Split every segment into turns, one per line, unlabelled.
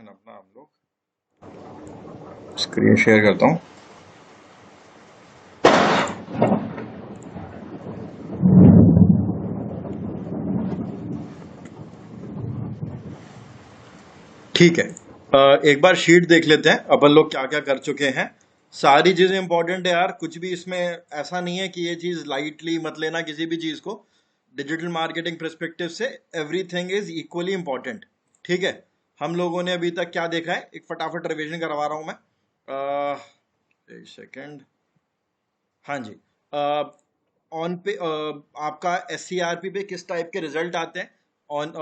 Session अपना हम लोग स्क्रीन शेयर करता हूँ। ठीक है, एक बार शीट देख लेते हैं अपन लोग क्या क्या कर चुके हैं। सारी चीजें इंपॉर्टेंट है यार, कुछ भी इसमें ऐसा नहीं है कि ये चीज लाइटली मत लेना किसी भी चीज को। डिजिटल मार्केटिंग पर्सपेक्टिव से एवरीथिंग इज इक्वली इंपॉर्टेंट। ठीक है, हम लोगों ने अभी तक क्या देखा है, एक फटाफट रिवीजन करवा रहा हूं मैं। एक सेकेंड। हाँ जी, ऑन पे आपका SCRP पे किस टाइप के रिजल्ट आते हैं, on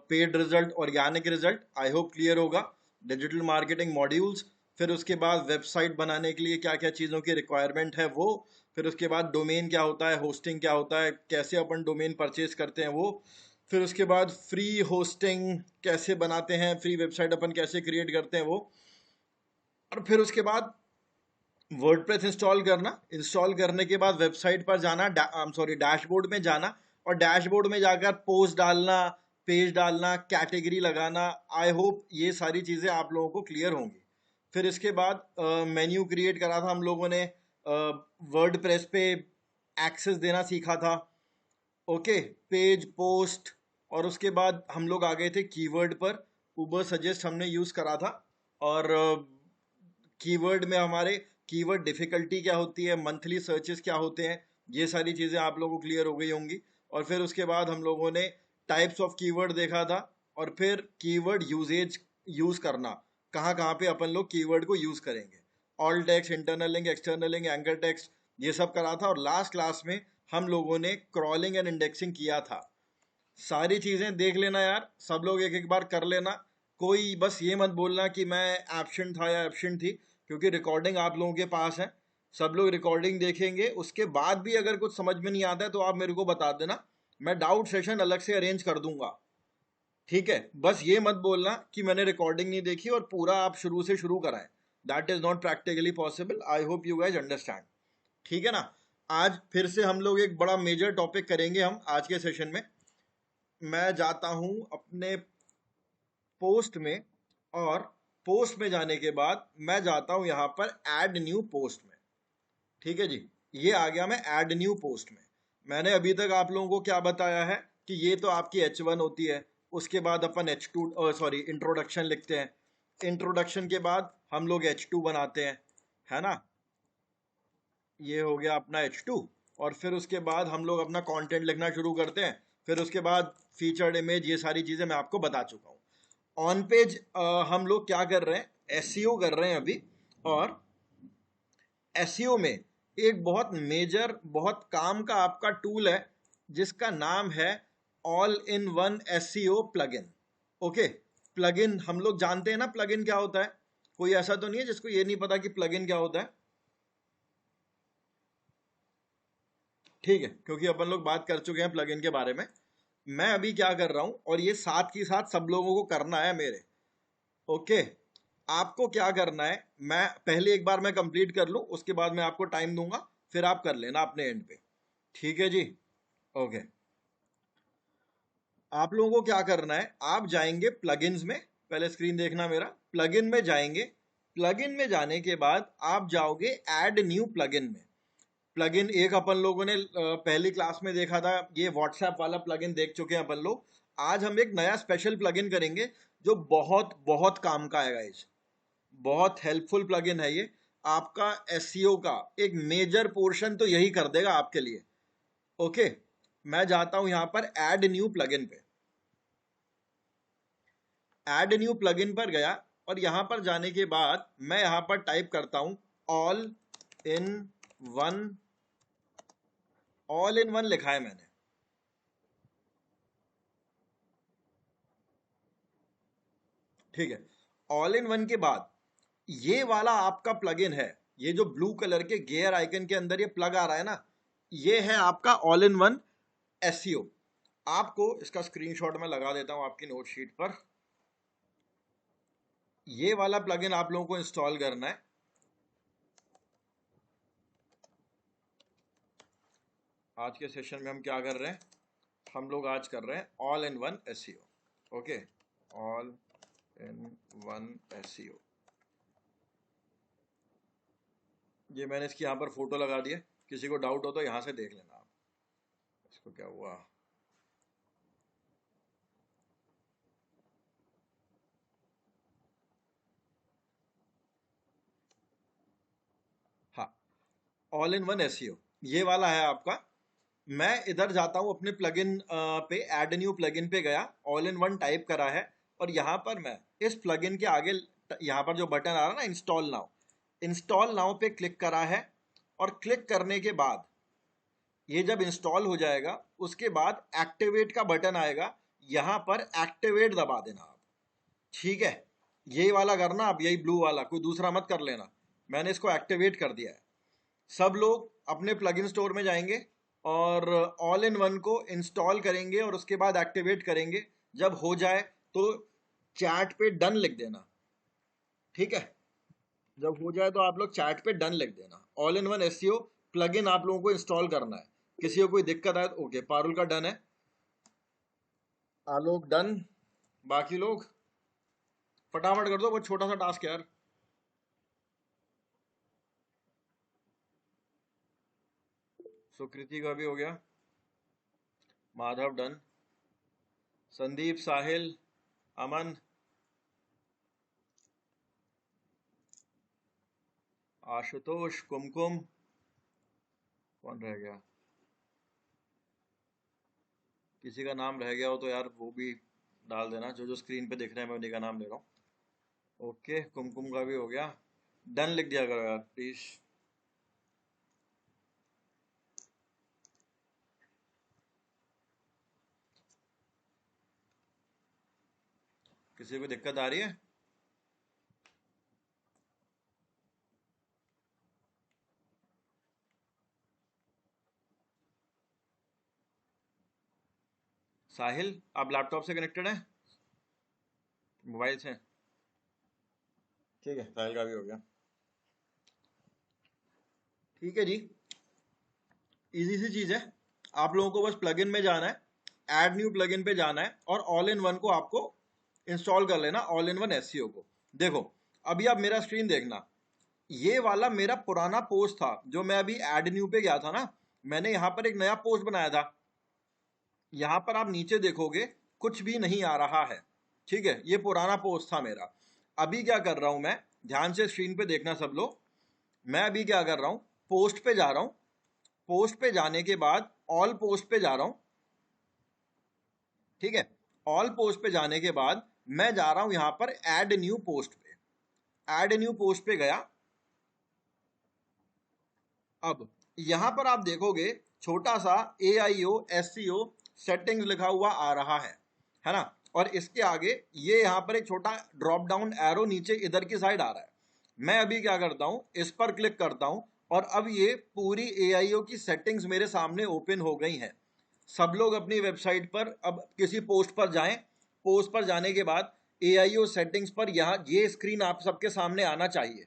paid result, organic result, I hope clear होगा। डिजिटल मार्केटिंग मॉड्यूल्स, फिर उसके बाद वेबसाइट बनाने के लिए क्या क्या चीज़ों की रिक्वायरमेंट है वो, फिर उसके बाद डोमेन क्या होता है, होस्टिंग क्या होता है, कैसे अपन डोमेन परचेज करते हैं वो, फिर उसके बाद फ्री होस्टिंग कैसे बनाते हैं, फ्री वेबसाइट अपन कैसे क्रिएट करते हैं वो, और फिर उसके बाद वर्डप्रेस इंस्टॉल करना, इंस्टॉल करने के बाद वेबसाइट पर जाना, डैशबोर्ड में जाना, और डैशबोर्ड में जाकर पोस्ट डालना, पेज डालना, कैटेगरी लगाना। आई होप ये सारी चीज़ें आप लोगों को क्लियर होंगी। फिर इसके बाद मेन्यू क्रिएट करा था हम लोगों ने, वर्डप्रेस पे एक्सेस देना सीखा था। ओके, पेज पोस्ट, और उसके बाद हम लोग आ गए थे कीवर्ड पर। उबर सजेस्ट हमने यूज़ करा था, और कीवर्ड में हमारे कीवर्ड डिफिकल्टी क्या होती है, मंथली सर्चेस क्या होते हैं, ये सारी चीज़ें आप लोगों को क्लियर हो गई होंगी। और फिर उसके बाद हम लोगों ने टाइप्स ऑफ कीवर्ड देखा था, और फिर कीवर्ड यूजेज यूज़ करना, कहाँ कहाँ पे अपन लोग कीवर्ड को यूज़ करेंगे, all text, internal link, external link, anchor text, ये सब करा था। और लास्ट क्लास में हम लोगों ने क्रॉलिंग एंड इंडेक्सिंग किया था। सारी चीजें देख लेना यार, सब लोग एक एक बार कर लेना। कोई बस ये मत बोलना कि मैं एब्सेंट था या एब्सेंट थी, क्योंकि रिकॉर्डिंग आप लोगों के पास है। सब लोग रिकॉर्डिंग देखेंगे, उसके बाद भी अगर कुछ समझ में नहीं आता है तो आप मेरे को बता देना, मैं डाउट सेशन अलग से अरेंज कर दूंगा। ठीक है, बस ये मत बोलना कि मैंने रिकॉर्डिंग नहीं देखी और पूरा आप शुरू से शुरू कराएं। That is not practically possible. I hope you guys understand. ठीक है ना। आज फिर से हम लोग एक बड़ा मेजर टॉपिक करेंगे हम आज के सेशन में। मैं जाता हूं अपने पोस्ट में, और पोस्ट में जाने के बाद मैं जाता हूं यहां पर ऐड न्यू पोस्ट में। ठीक है जी, ये आ गया मैं ऐड न्यू पोस्ट में। मैंने अभी तक आप लोगों को क्या बताया है कि ये तो आपकी H1 होती है, उसके बाद अपन H2 सॉरी इंट्रोडक्शन लिखते हैं, इंट्रोडक्शन के बाद हम लोग H2 बनाते हैं, है ना। ये हो गया अपना H2, और फिर उसके बाद हम लोग अपना कंटेंट लिखना शुरू करते हैं। फिर उसके बाद फीचर्ड इमेज, ये सारी चीज़ें मैं आपको बता चुका हूँ। ऑन पेज हम लोग क्या कर रहे हैं, SEO कर रहे हैं अभी। और SEO में एक बहुत मेजर, बहुत काम का आपका टूल है जिसका नाम है all in one SEO plugin. Okay, plugin हम लोग जानते हैं ना, प्लगइन क्या होता है। कोई ऐसा तो नहीं है जिसको ये नहीं पता कि प्लगइन क्या होता है। ठीक है, क्योंकि अपन लोग बात कर चुके हैं प्लगइन के बारे में। मैं अभी क्या कर रहा हूं, और ये साथ के साथ सब लोगों को करना है मेरे। ओके, आपको क्या करना है, मैं पहले एक बार मैं कंप्लीट कर लूं, उसके बाद मैं आपको टाइम दूंगा, फिर आप कर लेना अपने एंड पे। ठीक है जी। ओके, आप लोगों को क्या करना है, आप जाएंगे प्लगइन्स में। पहले स्क्रीन देखना मेरा, प्लगइन में जाएंगे। प्लगइन में जाने के बाद आप जाओगे ऐड न्यू प्लगइन में। प्लगइन एक अपन लोगों ने पहली क्लास में देखा था, ये व्हाट्सएप वाला प्लगइन देख चुके हैं अपन लोग। आज हम एक नया स्पेशल प्लगइन करेंगे जो बहुत बहुत काम का है गाइस। बहुत हेल्पफुल प्लगइन है ये। आपका SEO का एक मेजर पोर्शन तो यही कर देगा आपके लिए। ओके, मैं जाता हूं यहां पर ऐड न्यू प्लगइन पे। ऐड न्यू प्लगइन पर गया, और यहां पर जाने के बाद मैं यहां पर टाइप करता हूं all in one. All in one लिखा है मैंने। ठीक है, ऑल इन वन के बाद ये वाला आपका प्लगइन है, ये जो ब्लू कलर के गेयर आइकन के अंदर ये प्लग आ रहा है ना, ये है आपका ऑल इन वन SEO। आपको इसका स्क्रीनशॉट मैं लगा देता हूं आपकी नोट शीट पर। ये वाला प्लगइन आप लोगों को इंस्टॉल करना है। आज के सेशन में हम क्या कर रहे हैं, हम लोग आज कर रहे हैं all in one SEO। Okay, all N1 SEO। ये मैंने इसकी यहाँ पर फोटो लगा दी है, किसी को डाउट हो तो यहाँ से देख लेना आप। इसको क्या हुआ, हाँ, ऑल इन वन एसईओ ये वाला है आपका। मैं इधर जाता हूँ अपने प्लगइन पे, ऐड न्यू प्लगइन पे गया, ऑल इन वन टाइप करा है, और यहाँ पर मैं इस प्लगइन के आगे यहाँ पर जो बटन आ रहा है ना, इंस्टॉल नाउ पे क्लिक करा है। और क्लिक करने के बाद ये जब इंस्टॉल हो जाएगा उसके बाद एक्टिवेट का बटन आएगा, यहाँ पर एक्टिवेट दबा देना आप। ठीक है, यही वाला करना आप, यही ब्लू वाला, कोई दूसरा मत कर लेना। मैंने इसको एक्टिवेट कर दिया है। सब लोग अपने प्लगइन स्टोर में जाएंगे और ऑल इन वन को इंस्टॉल करेंगे और उसके बाद एक्टिवेट करेंगे। जब हो जाए तो चैट पे डन लिख देना, ठीक है। जब हो जाए तो आप लोग चैट पे डन लिख देना। All in one SEO plugin आप लोगों को इंस्टॉल करना है। किसी को कोई दिक्कत आए तो ओके, पारुल का डन है, आलोक डन, बाकी लोग फटाफट कर दो, बहुत छोटा सा टास्क है यार। सुकृति का भी हो गया, माधव डन, संदीप, साहिल, अमन, आशुतोष, कुमकुम, कौन रह गया, किसी का नाम रह गया हो तो यार वो भी डाल देना। जो जो स्क्रीन पे दिख रहे हैं मैं उन्हीं का नाम ले रहा हूँ। ओके, कुमकुम का भी हो गया, डन लिख दिया करो यार प्लीज। किसी को दिक्कत आ रही है? साहिल, आप लैपटॉप से कनेक्टेड हैं, मोबाइल से? ठीक है, साहिल का भी हो गया। ठीक है जी, इजी सी चीज है। आप लोगों को बस प्लगइन में जाना है, ऐड न्यू प्लगइन पे जाना है और ऑल इन वन को आपको इंस्टॉल कर लेना, ऑल इन वन एसईओ को। देखो, अभी आप मेरा स्क्रीन देखना, ये वाला मेरा पुराना पोस्ट था जो मैं अभी ऐड न्यू पे गया था ना, मैंने यहाँ पर एक नया पोस्ट बनाया था। यहाँ पर आप नीचे देखोगे कुछ भी नहीं आ रहा है, ठीक है, ये पुराना पोस्ट था मेरा। अभी क्या कर रहा हूं मैं, ध्यान से स्क्रीन पे देखना सब लोग। मैं अभी क्या कर रहा हूं, पोस्ट पे जा रहा हूं, पोस्ट पे जाने के बाद ऑल पोस्ट पे जा रहा हूं, ठीक है। ऑल पोस्ट पे जाने के बाद मैं जा रहा हूं यहां पर ऐड न्यू पोस्ट पे, ऐड न्यू पोस्ट पे गया। अब यहां पर आप देखोगे छोटा सा AIO SEO सेटिंग्स लिखा हुआ आ रहा है ना, और इसके आगे ये यहां पर एक छोटा ड्रॉप डाउन एरो नीचे इधर की साइड आ रहा है। मैं अभी क्या करता हूं, इस पर क्लिक करता हूं और अब ये पूरी AIO की सेटिंग्स मेरे सामने ओपन हो गई हैं। सब लोग अपनी वेबसाइट पर अब किसी पोस्ट पर जाएं, पोस्ट पर जाने के बाद AIO सेटिंग्स पर यहां ये स्क्रीन आप सबके सामने आना चाहिए।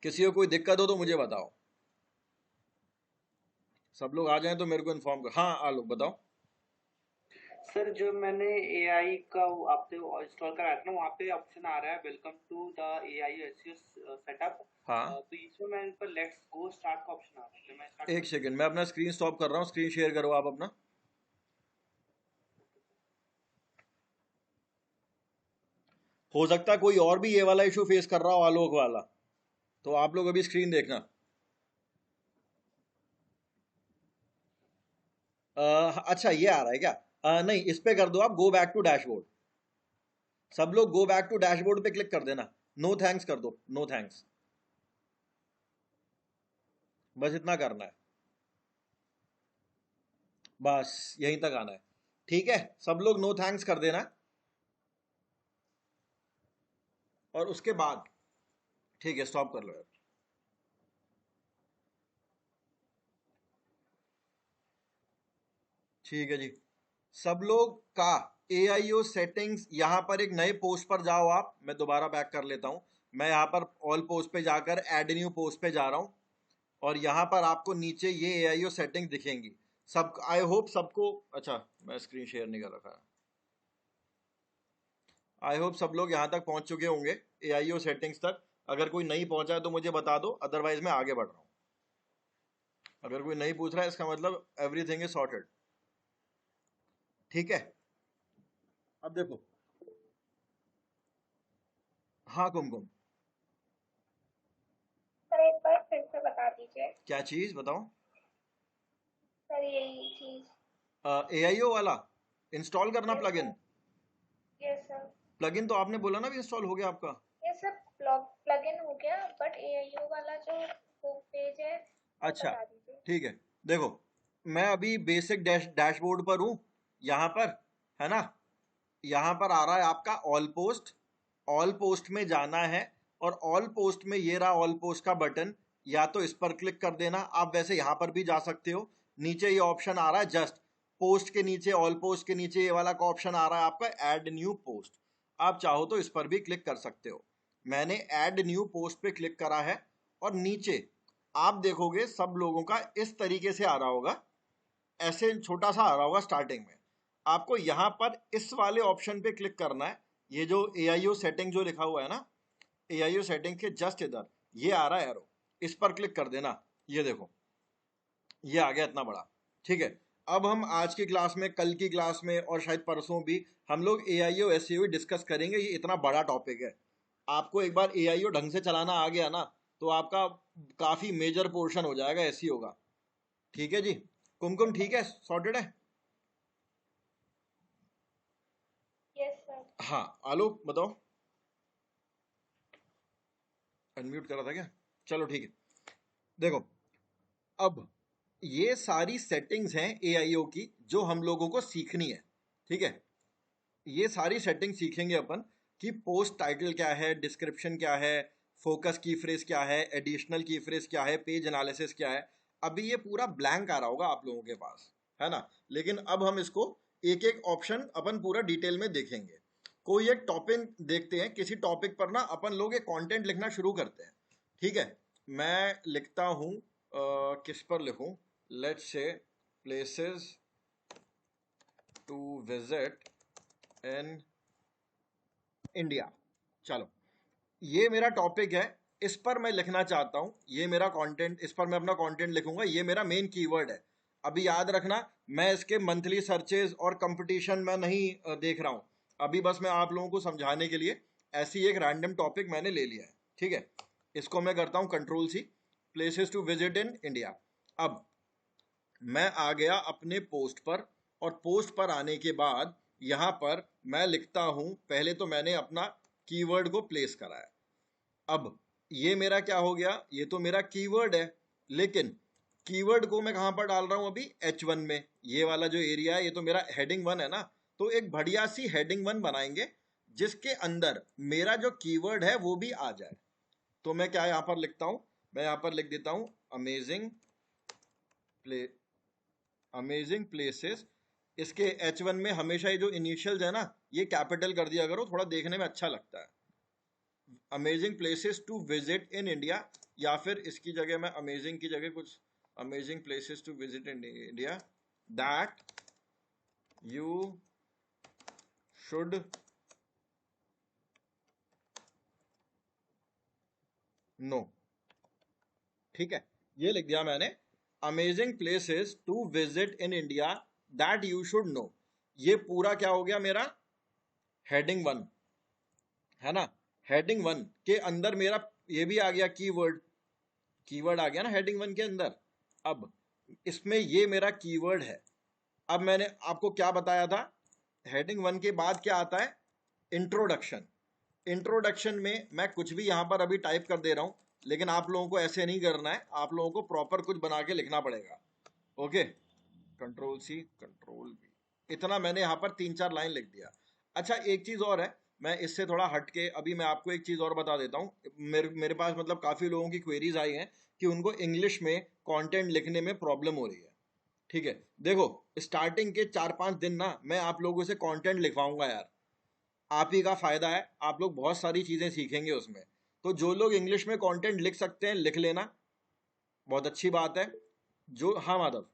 किसी को कोई दिक्कत हो तो मुझे बताओ, सब लोग आ जाएं तो मेरे को इन्फॉर्म कर। हाँ आलोक बताओ।
सर जो मैंने एआई का आपसे इंस्टॉल कराया था ना, वहाँ पे ऑप्शन आ रहा है welcome to the AI SEO setup.
हाँ,
तो इसमें मैं इन पर लेट्स गो स्टार्ट का ऑप्शन आ रहा है, तो मैं स्टार्ट
एक
कर
सेकंड, मैं अपना स्क्रीन स्टॉप कर रहा हूँ, स्क्रीन शेयर करो आप अपना। हो सकता है कोई और भी ये वाला इशू फेस कर रहा हो, आलोक वाला, तो आप लोग अभी स्क्रीन देखना। अच्छा ये आ रहा है क्या? नहीं, इस पे कर दो आप, गो बैक टू डैशबोर्ड। सब लोग गो बैक टू डैशबोर्ड पे क्लिक कर देना, नो थैंक्स कर दो, नो थैंक्स, बस इतना करना है, बस यहीं तक आना है। ठीक है, सब लोग नो थैंक्स कर देना, और उसके बाद ठीक है स्टॉप कर लो यार। ठीक है जी, सब लोग का AIO सेटिंग्स यहाँ पर एक नए पोस्ट पर जाओ आप, मैं दोबारा बैक कर लेता हूँ। मैं यहाँ पर ऑल पोस्ट पे जाकर ऐड न्यू पोस्ट पे जा रहा हूँ और यहाँ पर आपको नीचे ये AIO सेटिंग्स दिखेंगी सब। आई होप सबको, अच्छा मैं स्क्रीन शेयर नहीं कर रखा है, आई होप सब लोग यहाँ तक पहुंच चुके होंगे AIO सेटिंग्स तक। अगर कोई नहीं पहुंचा है तो मुझे बता दो, अदरवाइज मैं आगे बढ़ रहा हूँ। अगर कोई नहीं पूछ रहा है इसका मतलब एवरीथिंग इज सॉर्टेड। ठीक है, अब देखो। हाँ कुमकुम,
सर एक बार फिर से बता दीजिए।
क्या चीज बताओ?
सर यही चीज।
AIO वाला इंस्टॉल करना
yes
plugin.
Sir. Yes sir.
Plugin तो आपने बोला ना भी इंस्टॉल हो गया आपका।
यस सर, प्लग इन हो गया, बट एआईओ वाला जो वो पेज है वो
अच्छा,
बता दीजिए।
ठीक है। देखो, मैं अभी बेसिक डैशबोर्ड पर हूँ, यहाँ पर, है ना। यहाँ पर आ रहा है आपका ऑल पोस्ट। ऑल पोस्ट में जाना है, और ऑल पोस्ट में ये रहा ऑल पोस्ट का बटन। या तो इस पर क्लिक कर देना, आप वैसे यहाँ पर भी जा सकते हो। नीचे ये ऑप्शन आ रहा है जस्ट पोस्ट के नीचे, ऑल पोस्ट के नीचे ये वाला का ऑप्शन आ रहा है आपका ऐड न्यू पोस्ट। आप चाहो तो इस पर भी क्लिक कर सकते हो। मैंने ऐड न्यू पोस्ट पे क्लिक करा है, और नीचे आप देखोगे सब लोगों का इस तरीके से आ रहा होगा, ऐसे छोटा सा आ रहा होगा स्टार्टिंग में। आपको यहाँ पर इस वाले ऑप्शन पे क्लिक करना है। ये जो AIO सेटिंग जो लिखा हुआ है ना, AIO सेटिंग के जस्ट इधर ये आ रहा है एरो, इस पर क्लिक कर देना। ये देखो, ये आ गया इतना बड़ा। ठीक है, अब हम आज की क्लास में, कल की क्लास में, और शायद परसों भी हम लोग AIO SEO डिस्कस करेंगे। ये इतना बड़ा टॉपिक है। आपको एक बार AIO ढंग से चलाना आ गया ना, तो आपका काफी मेजर पोर्शन हो जाएगा SEO का। ठीक है जी, कुमकुम ठीक है, सॉर्टेड है।
Yes sir.
हाँ, आलोक बताओ। अनम्यूट करा था क्या? चलो ठीक है। देखो, अब ये सारी सेटिंग्स हैं AIO की जो हम लोगों को सीखनी है। ठीक है, ये सारी सेटिंग सीखेंगे अपन कि पोस्ट टाइटल क्या है, डिस्क्रिप्शन क्या है, फोकस की फ्रेज क्या है, एडिशनल की फ्रेज क्या है, पेज एनालिसिस क्या है। अभी ये पूरा ब्लैंक आ रहा होगा आप लोगों के पास, है ना। लेकिन अब हम इसको एक एक ऑप्शन अपन पूरा डिटेल में देखेंगे। कोई एक टॉपिक देखते हैं, किसी टॉपिक पर ना अपन लोग एक कंटेंट लिखना शुरू करते हैं। ठीक है, मैं लिखता हूं, किस पर लिखूं? Let's say places to visit in India. चलो, ये मेरा टॉपिक है, इस पर मैं लिखना चाहता हूं। ये मेरा कंटेंट, इस पर मैं अपना कंटेंट लिखूंगा। ये मेरा मेन कीवर्ड है। अभी याद रखना, मैं इसके मंथली सर्चेज और कंपटीशन में नहीं देख रहा हूं। अभी बस मैं आप लोगों को समझाने के लिए ऐसी एक रैंडम टॉपिक मैंने ले लिया है। ठीक है, इसको मैं करता हूं Ctrl+C, places to visit in India. अब मैं आ गया अपने पोस्ट पर, और पोस्ट पर आने के बाद यहां पर मैं लिखता हूं, पहले तो मैंने अपना कीवर्ड को प्लेस करा है। अब ये मेरा क्या हो गया? ये तो मेरा कीवर्ड है, लेकिन कीवर्ड को मैं कहां पर डाल रहा हूं अभी? H1 में। ये वाला जो एरिया है ये तो मेरा हेडिंग 1 है ना। तो एक बढ़िया सी हेडिंग 1 बनाएंगे जिसके अंदर मेरा जो कीवर्ड है वो भी आ जाए। तो मैं क्या यहां पर लिखता हूं? मैं यहां पर लिख देता हूं अमेजिंग प्ले अमेजिंग प्लेसेस। इसके H1 में हमेशा ये जो इनिशियल्स है ना, ये कैपिटल कर दिया करो, थोड़ा देखने में अच्छा लगता है। Amazing places to visit in India, या फिर इसकी जगह मैं अमेजिंग की जगह कुछ, amazing places to visit in India that you should know. ठीक है, ये लिख दिया मैंने, amazing places to visit in India that you should know. ये पूरा क्या हो गया मेरा? हेडिंग 1, है ना। हेडिंग 1 के अंदर मेरा ये भी आ गया कीवर्ड। कीवर्ड आ गया ना हेडिंग 1 के अंदर। अब इसमें ये मेरा कीवर्ड है। अब मैंने आपको क्या बताया था? हेडिंग 1 के बाद क्या आता है? इंट्रोडक्शन। इंट्रोडक्शन में मैं कुछ भी यहां पर अभी टाइप कर दे रहा हूं, लेकिन आप लोगों को ऐसे नहीं करना है। आप लोगों को प्रॉपर कुछ बना के लिखना पड़ेगा। ओके, Ctrl+C Ctrl+V, इतना मैंने यहाँ पर 3-4 लाइन लिख दिया। अच्छा, एक चीज और है, मैं इससे थोड़ा हट के अभी मैं आपको एक चीज और बता देता हूँ। मेरे पास मतलब काफी लोगों की क्वेरीज आई हैं कि उनको इंग्लिश में कंटेंट लिखने में प्रॉब्लम हो रही है। ठीक है, देखो, स्टार्टिंग के 4-5 दिन ना मैं आप लोगों से कंटेंट लिखवाऊंगा यार। आप ही का फायदा है, आप लोग बहुत सारी चीजें सीखेंगे उसमें। तो जो लोग इंग्लिश में कंटेंट लिख सकते हैं लिख लेना, बहुत अच्छी बात है। जो, हाँ माधव,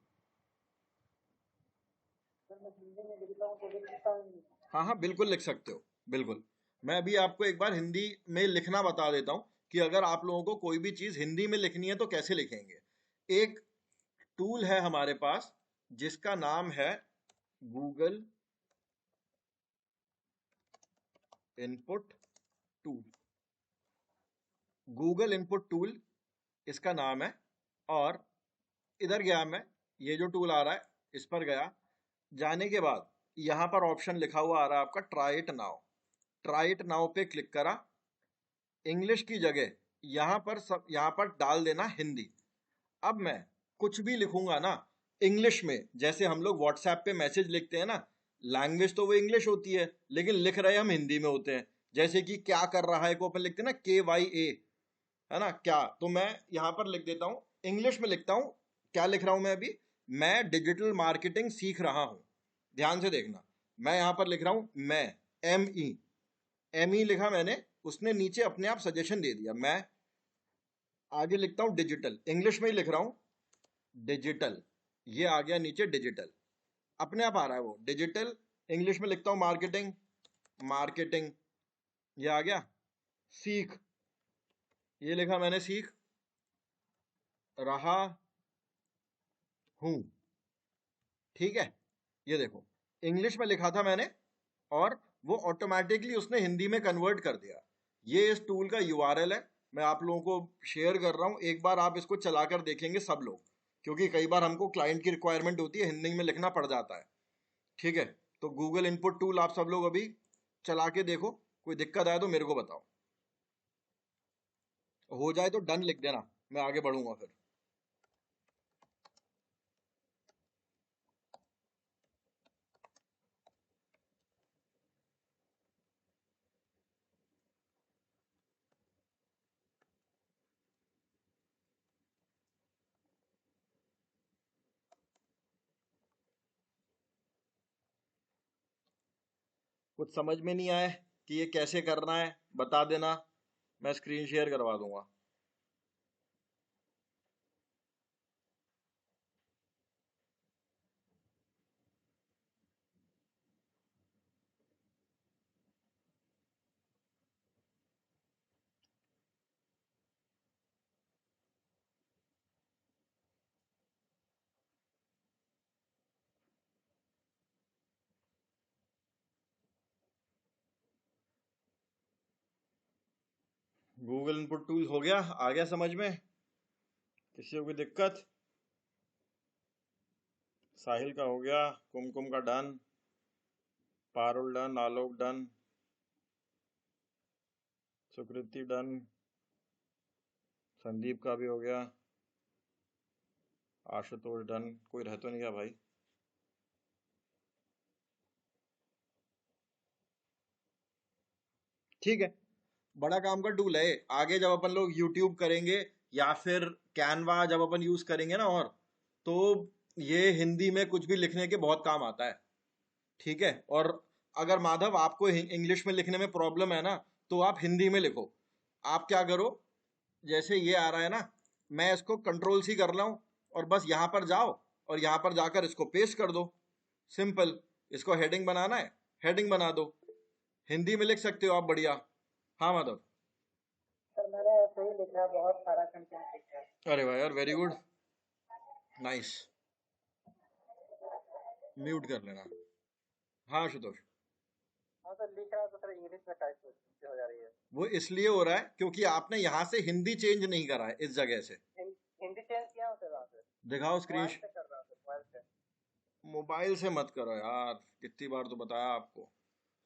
हाँ हाँ बिल्कुल लिख सकते हो, बिल्कुल। मैं अभी आपको एक बार हिंदी में लिखना बता देता हूं कि अगर आप लोगों को कोई भी चीज हिंदी में लिखनी है तो कैसे लिखेंगे। एक टूल है हमारे पास जिसका नाम है Google input tool. Google input tool इसका नाम है। और इधर गया मैं, ये जो टूल आ रहा है इस पर गया। जाने के बाद यहां पर ऑप्शन लिखा हुआ आ रहा है आपका try it now. Try it now पे क्लिक करा। इंग्लिश की जगह यहां पर डाल देना हिंदी। अब मैं कुछ भी लिखूंगा ना इंग्लिश में, जैसे हम लोग व्हाट्सएप पे मैसेज लिखते हैं ना, लैंग्वेज तो वो इंग्लिश होती है लेकिन लिख रहे हम हिंदी में होते हैं। जैसे कि क्या कर रहा है को अपन लिखते हैं ना, KYA, है ना क्या। तो मैं यहां पर लिख देता हूं, इंग्लिश में लिखता हूं। क्या लिख रहा हूं मैं अभी? मैं डिजिटल मार्केटिंग सीख रहा हूं। ध्यान से देखना, मैं यहां पर लिख रहा हूं मैं, ME लिखा मैंने, उसने नीचे अपने आप सजेशन दे दिया। मैं आगे लिखता हूं डिजिटल, इंग्लिश में ही लिख रहा हूं डिजिटल, ये आ गया नीचे डिजिटल, अपने आप आ रहा है वो डिजिटल। इंग्लिश में लिखता हूं मार्केटिंग, मार्केटिंग, ये आ गया। सीख, ये लिखा मैंने सीख रहा हूं। ठीक है, ये देखो इंग्लिश में लिखा था मैंने और वो ऑटोमेटिकली उसने हिंदी में कन्वर्ट कर दिया। ये इस टूल का URL है, मैं आप लोगों को शेयर कर रहा हूं। एक बार आप इसको चलाकर देखेंगे सब लोग, क्योंकि कई बार हमको क्लाइंट की रिक्वायरमेंट होती है, हिंदी में लिखना पड़ जाता है। ठीक है, तो गूगल इनपुट टूल आप सब लोग अभी चला के देखो, कोई दिक्कत आए तो मेरे को बताओ। हो जाए तो डन लिख देना, मैं आगे बढ़ूंगा फिर। कुछ समझ में नहीं आए कि ये कैसे करना है बता देना, मैं स्क्रीन शेयर करवा दूंगा। गूगल इनपुट टूल हो गया, आ गया समझ में? किसी को कोई दिक्कत? साहिल का हो गया, कुमकुम का डन, पारुल डन, आलोक डन, सुकृति डन, संदीप का भी हो गया, आशुतोष डन। कोई रह तो नहीं गया भाई? ठीक है, बड़ा काम का टूल है। आगे जब अपन लोग यूट्यूब करेंगे या फिर कैनवा जब अपन यूज करेंगे ना, और तो ये हिंदी में कुछ भी लिखने के बहुत काम आता है। ठीक है, और अगर माधव आपको इंग्लिश में लिखने में प्रॉब्लम है ना, तो आप हिंदी में लिखो। आप क्या करो, जैसे ये आ रहा है ना, मैं इसको कंट्रोल C कर रहा हूं और बस यहां पर जाओ और यहां पर जाकर इसको पेस्ट कर दो। सिंपल, इसको हेडिंग बनाना है, हेडिंग बना दो। हिंदी में लिख सकते हो आप, बढ़िया। हाँ माधव?
सर मैंने ऐसे ही लिखा है, बहुत सारा कंटेंट लिखा है।
अरे भाई यार, वेरी गुड, नाइस। म्यूट कर लेना। हाँ आशुतोष?
हाँ सर, लिख रहा है तो सर इंग्लिश में टाइप हो जा रही है।
वो इसलिए हो रहा है क्योंकि आपने यहाँ से हिंदी चेंज नहीं करा है इस जगह से।
हिंदी चेंज किया सर वहाँ से?
दिखाओ स्क्रीन।
मोबाइल से कर रहा हूँ सर, मोबाइल से।
मोबाइल से मत करो यार, कितनी बार तो बताया आपको।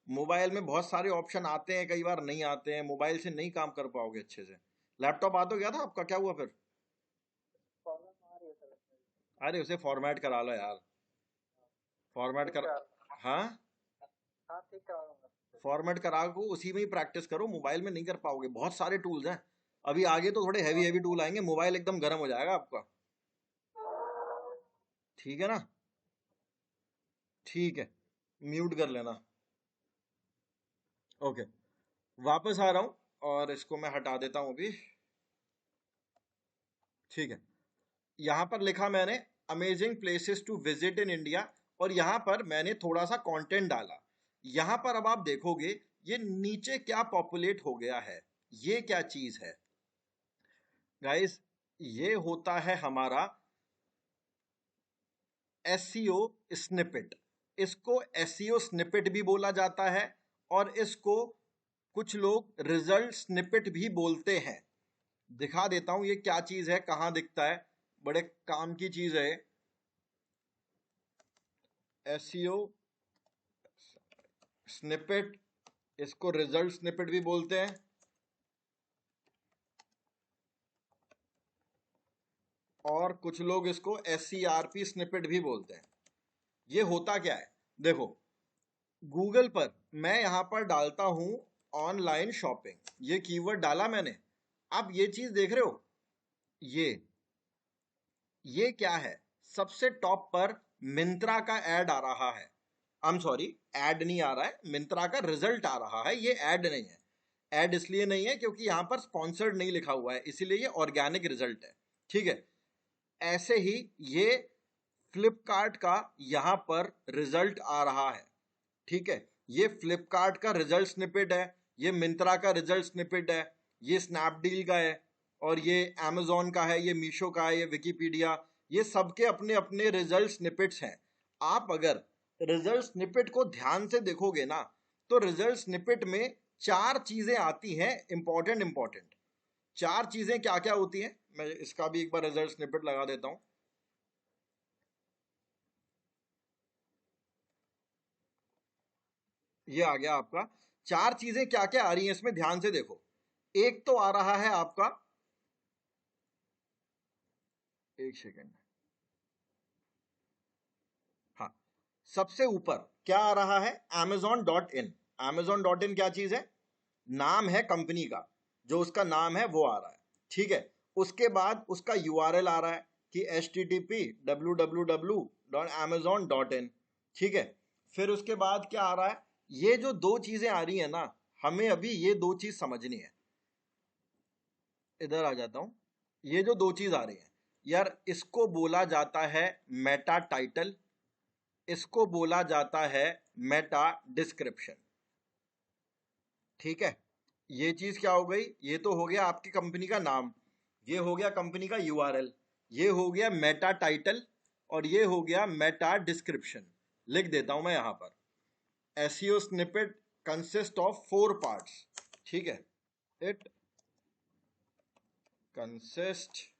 मोबाइल में बहुत सारे ऑप्शन आते हैं, कई बार नहीं आते हैं, मोबाइल से नहीं काम कर पाओगे अच्छे से। लैपटॉप आ तो गया था आपका, क्या हुआ फिर?
प्रॉब्लम आ रही है सर इसमें।
अरे उसे फॉर्मेट करा लो यार, फॉर्मेट
ठीक
कर।
है।
हाँ,
हाँ ठीक करा लूंगा।
फॉर्मेट करा को उसी में ही प्रैक्टिस करो, मोबाइल में नहीं कर पाओगे। बहुत सारे टूल्स हैं, अभी आगे तो थोड़े हैवी हैवी टूल आएंगे, मोबाइल एकदम गर्म हो जाएगा आपका। ठीक है ना? ठीक है, म्यूट कर लेना। ओके, वापस आ रहा हूं और इसको मैं हटा देता हूं अभी। ठीक है, यहां पर लिखा मैंने amazing places to visit in India, और यहां पर मैंने थोड़ा सा कंटेंट डाला। यहां पर अब आप देखोगे ये नीचे क्या पॉपुलेट हो गया है, ये क्या चीज है गाइस? ये होता है हमारा एसईओ स्निपेट। इसको एसईओ स्निपेट भी बोला जाता है और इसको कुछ लोग रिजल्ट स्निपेट भी बोलते हैं। दिखा देता हूं ये क्या चीज है, कहां दिखता है, बड़े काम की चीज है। एसईओ स्निपेट, इसको रिजल्ट स्निपेट भी बोलते हैं और कुछ लोग इसको एससीआरपी स्निपेट भी बोलते हैं। ये होता क्या है, देखो गूगल पर मैं यहां पर डालता हूं ऑनलाइन शॉपिंग, ये कीवर्ड डाला मैंने। आप ये चीज देख रहे हो, ये क्या है, सबसे टॉप पर मिंत्रा का ऐड आ रहा है। आई एम सॉरी, ऐड नहीं आ रहा है, मिंत्रा का रिजल्ट आ रहा है, ये ऐड नहीं है। ऐड इसलिए नहीं है क्योंकि यहां पर स्पॉन्सर्ड नहीं लिखा हुआ है, इसीलिए ये ऑर्गेनिक रिजल्ट है। ठीक है, ऐसे ही ये फ्लिपकार्ट का यहां पर रिजल्ट आ रहा है। ठीक है, ये फ्लिपकार्ट का रिजल्ट स्निपेट है, ये मिंत्रा का रिजल्ट स्निपेट है, ये स्नैपडील का है, और ये अमेजोन का है, ये मीशो का है, ये विकीपीडिया, ये सबके अपने अपने रिजल्ट स्निपेट्स हैं। आप अगर रिजल्ट स्निपेट को ध्यान से देखोगे ना, तो रिजल्ट स्निपेट में 4 चीजें आती हैं इंपॉर्टेंट। 4 चीजें क्या क्या होती हैं, मैं इसका भी एक बार रिजल्ट स्निपेट लगा देता हूं। ये आ गया आपका। 4 चीजें क्या क्या आ रही हैं इसमें, ध्यान से देखो। एक तो आ रहा है आपका, एक सेकेंड, हाँ, सबसे ऊपर क्या आ रहा है, amazon.in। amazon.in क्या चीज है, नाम है कंपनी का, जो उसका नाम है वो आ रहा है। ठीक है, उसके बाद उसका URL आ रहा है कि http://www.amazon.in। ठीक है, फिर उसके बाद क्या आ रहा है, ये जो 2 चीजें आ रही है ना, हमें अभी ये 2 चीज समझनी है। इधर आ जाता हूं, ये जो 2 चीज आ रही है यार, इसको बोला जाता है मेटा टाइटल, इसको बोला जाता है मेटा डिस्क्रिप्शन। ठीक है, ये चीज क्या हो गई, ये तो हो गया आपकी कंपनी का नाम, ये हो गया कंपनी का URL, ये हो गया मेटा टाइटल, और ये हो गया मेटा डिस्क्रिप्शन। लिख देता हूं मैं यहां पर, SEO snippet consist of 4 parts. ठीक है, it consist